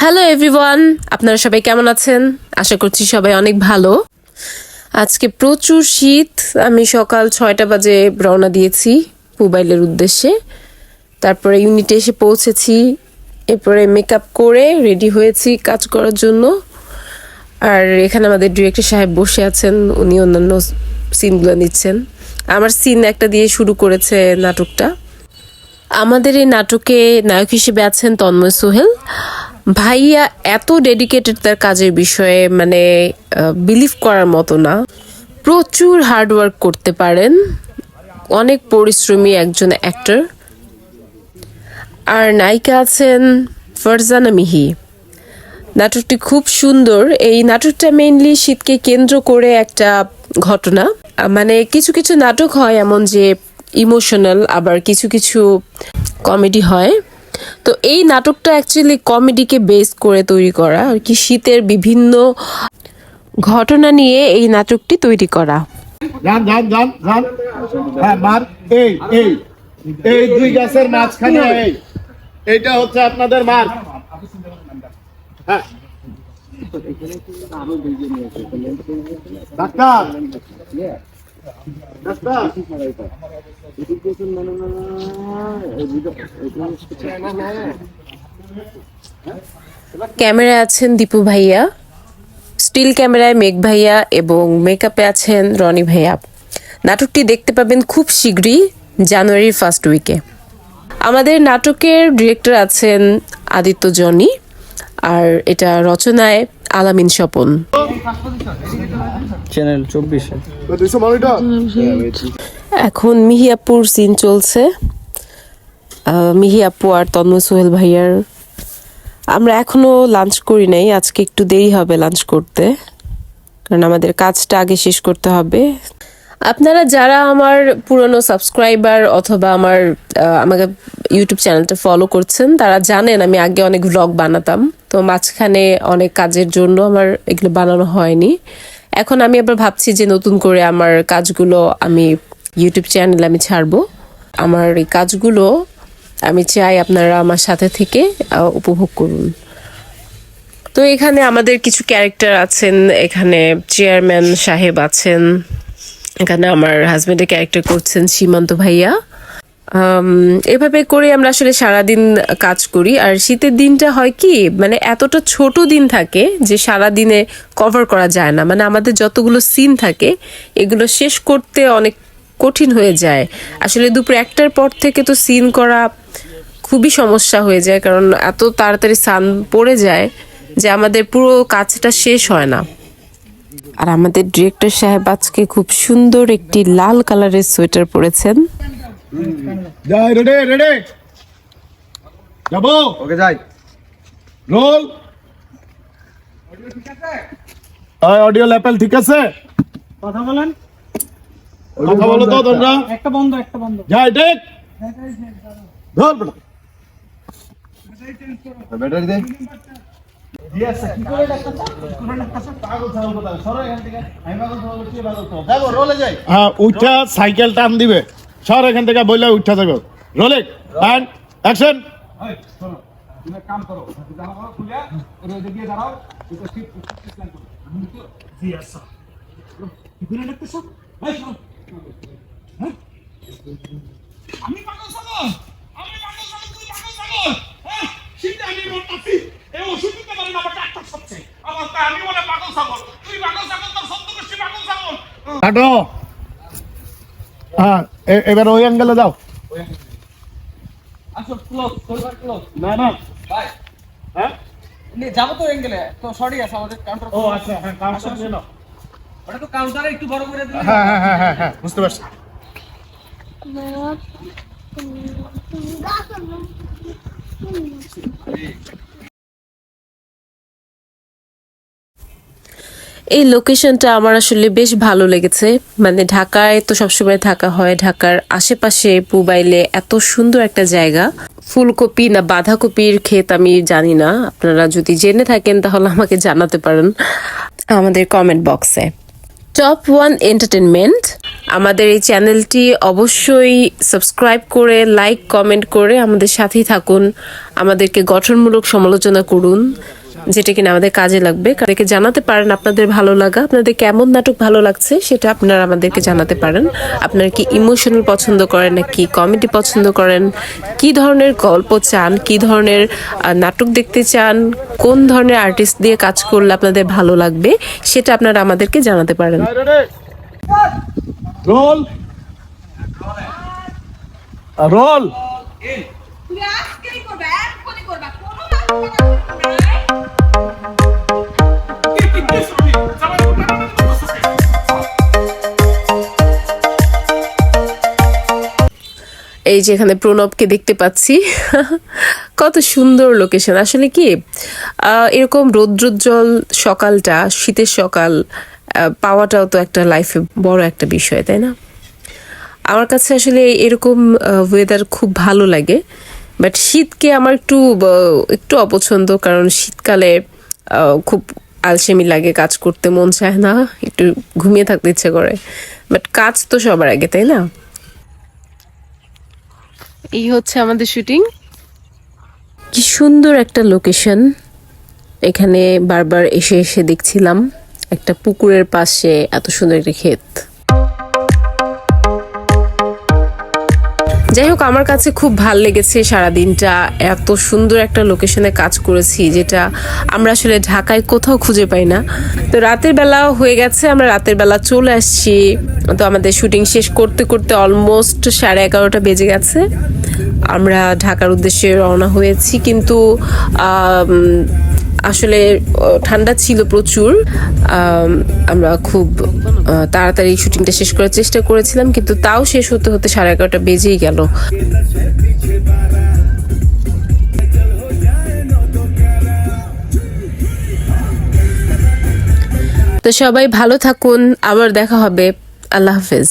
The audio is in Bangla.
হ্যালো এভরিওয়ান, আপনারা সবাই কেমন আছেন? আশা করছি সবাই অনেক ভালো। আজকে প্রচুর শীত। আমি সকাল 6টা বাজে রওনা দিয়েছি পুবাইলের উদ্দেশ্যে। তারপরে ইউনিটে এসে পৌঁছেছি। এরপরে মেকআপ করে রেডি হয়েছি কাজ করার জন্য। আর এখানে আমাদের ডিরেক্টর সাহেব বসে আছেন, উনি অন্যান্য সিনগুলো নিচ্ছেন। আমার সিন একটা দিয়ে শুরু করেছে নাটকটা। আমাদের এই নাটকে নায়ক হিসেবে আছেন তন্ময় সোহেল ভাইয়া। এত ডেডিকেটেড তার কাজের বিষয়ে, মানে বিলিভ করার মতো না। প্রচুর হার্ডওয়ার্ক করতে পারেন, অনেক পরিশ্রমী একজন অ্যাক্টর। আর নায়িকা আছেন ফারজানা মিহি। নাটকটি খুব সুন্দর। এই নাটকটা মেইনলি শীতকে কেন্দ্র করে একটা ঘটনা। মানে কিছু কিছু নাটক হয় এমন যে ইমোশনাল, আবার কিছু কিছু কমেডি হয়। তো এই নাটকটা অ্যাকচুয়ালি কমেডিকে বেস করে তৈরি করা আর কি। শীতের বিভিন্ন ঘটনা নিয়ে এই নাটকটি তৈরি করা। যান যান যান যান। হ্যাঁ মার। এই এই এই দুই গাছের মাঝখানে এইটা হচ্ছে আপনাদের মার্ক। হ্যাঁ ডাক্তার ডাক্তার ক্যামেরায় আছেন দীপু ভাইয়া, স্টিল ক্যামেরায় মেঘ ভাইয়া এবং মেকআপে আছেন রনি ভাইয়া। নাটকটি দেখতে পাবেন খুব শীঘ্রই, জানুয়ারির ফার্স্ট উইকে। আমাদের নাটকের ডিরেক্টর আছেন আদিত্য জনি, আর এটা রচনায় আলামিন স্বপন। চ্যানেল 24-এ এখন মিহি আপুর সিন চলছে। মিহি আপু আর তন্ময় সোহেল ভাইয়ার। আমরা এখনো লাঞ্চ করি নাই, আজকে একটু দেরি হবে লাঞ্চ করতে, কারণ আমাদের কাজটা আগে শেষ করতে হবে। আপনারা যারা আমার পুরনো সাবস্ক্রাইবার অথবা আমাকে ইউটিউব চ্যানেলটা ফলো করছেন, তারা জানেন আমি আগে অনেক ভ্লগ বানাতাম। তো মাঝখানে অনেক কাজের জন্য আমার এগুলো বানানো হয়নি। এখন আমি আবার ভাবছি যে নতুন করে আমার কাজগুলো আমি ইউটিউব চ্যানেলে আমি ছাড়বো। আমার এই কাজগুলো আমি চাই আপনারা আমার সাথে থেকে উপভোগ করুন। তো এখানে আমাদের কিছু ক্যারেক্টার আছেন। এখানে চেয়ারম্যান সাহেব আছেন, এখানে আমার হাজবেন্ডের ক্যারেক্টার করছেন সীমান্ত ভাইয়া। এভাবে করে আমরা আসলে সারাদিন কাজ করি। আর শীতের দিনটা হয় কি, মানে এতটা ছোট দিন থাকে যে সারা দিনে কভার করা যায় না। মানে আমাদের যতগুলো সিন থাকে এগুলো শেষ করতে অনেক কঠিন হয়ে যায়। আসলে দুপুর 1টার পর থেকে তো সিন করা খুবই সমস্যা হয়ে যায়, কারণ এত তাড়াতাড়ি সান পড়ে যায় যে আমাদের পুরো কাজটা শেষ হয় না। আর আমাদের ডিরেক্টর সাহেব আজকে খুব সুন্দর একটি লাল কালারের সোয়েটার পরেছেন। যাই রেডি রেডি যাবো। ওকে যাই। রোল। অডিও লেভেল ঠিক আছে? কথা বলেন। কথা বলো তো তোমরা। একটা বন্ধ যাই ঠিক ধর বেটা। ব্যাটারি দে। হ্যাঁ উঠা সাইকেল টান দিবে, সর এখান থেকে বললে উঠা যাবে। Rolling and action. কাম করো খুলে দিয়ে দাঁড়াও। জি আচ্ছা কিভাবে লাগতেছ? আমি পাগল ছাগল, তুই পাগল ছাগল। শীতে আমি বলতাছি এই ওষুধ দিতে পারি না, আমার ডাক্তার সবচে আমার তাই আমি বলে পাগল ছাগল, তুই পাগল ছাগল, তোর সত্য গোষ্ঠী পাগল ছাগল। কাটো। হ্যাঁ এবার ওই অ্যাঙ্গেলে যাও। আসো ক্লোজ ক্লোজ। না না ভাই হ্যাঁ যাবো তো এঙ্গেলে তো সরি আছে আমাদের কাউন্টার। ও আচ্ছা হ্যাঁ কাউন্টার নিয়ে নাও। ওটা তো কাউন্টারে একটু বড় করে দিলে। হ্যাঁ হ্যাঁ হ্যাঁ হ্যাঁ বুঝতে পারছি। এই লোকেশনটা আমার আসলে বেশ ভালো লেগেছে। মানে ঢাকায় তো সবসময় থাকা হয়, ঢাকার আশেপাশে পুবাইলে এত সুন্দর একটা জায়গা। ফুলকপি না বাঁধাকপির ক্ষেত আমি জানি না, আপনারা যদি জেনে থাকেন তাহলে আমাকে জানাতে পারেন আমাদের কমেন্ট বক্সে। টপ 1 এন্টারটেনমেন্ট আমাদের এই চ্যানেলটি অবশ্যই সাবস্ক্রাইব করে লাইক কমেন্ট করে আমাদের সাথেই থাকুন, আমাদেরকে গঠনমূলক সমালোচনা করুন, যেটা কিনা আমাদের কাজে লাগবে। কাদেরকে জানাতে পারেন আপনাদের ভালো লাগা, আপনাদের কেমন নাটক ভালো লাগছে সেটা আপনারা আমাদেরকে জানাতে পারেন। আপনারা কি ইমোশনাল পছন্দ করেন নাকি কমেডি পছন্দ করেন, কি ধরনের গল্প চান, কি ধরনের নাটক দেখতে চান, কোন ধরনের আর্টিস্ট দিয়ে কাজ করলে আপনাদের ভালো লাগবে সেটা আপনারা আমাদেরকে জানাতে পারেন। রোল রোল তুমি আজকেই করবে, এক্ষুনি করবা, কোনো নাটক করবে না। এই যে এখানে প্রণবকে দেখতে পাচ্ছি, কত সুন্দর লোকেশন। আসলে কি এরকম রৌদ্রোজ্জ্বল সকালটা, শীতের সকাল পাওয়াটাও তো একটা লাইফে বড় একটা বিষয়, তাই না? আমার কাছে আসলে এরকম ওয়েদার খুব ভালো লাগে, বাট শীতকে আমার একটু অপছন্দ, কারণ শীতকালে খুব আলসেমি লাগে, কাজ করতে মন চায় না, একটু ঘুমিয়ে থাকতে ইচ্ছে করে, বাট কাজ তো সবার আগে, তাই না? এই হচ্ছে আমাদের শুটিং। কি সুন্দর একটা লোকেশন, এখানে বারবার এসে এসে দেখছিলাম একটা পুকুরের পাশে এত সুন্দর একটা ক্ষেত। যাই হোক, আমার কাছে খুব ভাল লেগেছে সারাদিনটা, এত সুন্দর একটা লোকেশনে কাজ করেছি যেটা আমরা আসলে ঢাকায় কোথাও খুঁজে পাই না। তো রাতের বেলা হয়ে গেছে, আমরা রাতের বেলা চলে আসছি। তো আমাদের শুটিং শেষ করতে করতে অলমোস্ট 11:30 বেজে গেছে। আমরা ঢাকার উদ্দেশ্যে রওনা হয়েছি, কিন্তু আসলে ঠান্ডা ছিল প্রচুর। আমরা খুব তাড়াতাড়ি শুটিংটা শেষ করার চেষ্টা করেছিলাম, কিন্তু তাও শেষ হতে হতে 11:30 বেজেই গেল। তো সবাই ভালো থাকুন, আবার দেখা হবে। আল্লাহ হাফেজ।